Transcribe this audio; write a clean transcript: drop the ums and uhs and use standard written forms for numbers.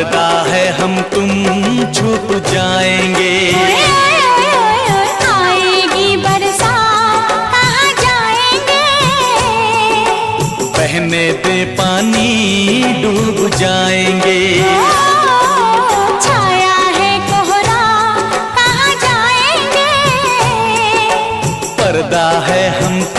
पर्दा है हम तुम छुप जाएंगे। आएगी बरसात कहाँ जाएंगे। बहने दे पानी डूब जाएंगे। छाया है कोहरा कहाँ जाएंगे। पर्दा है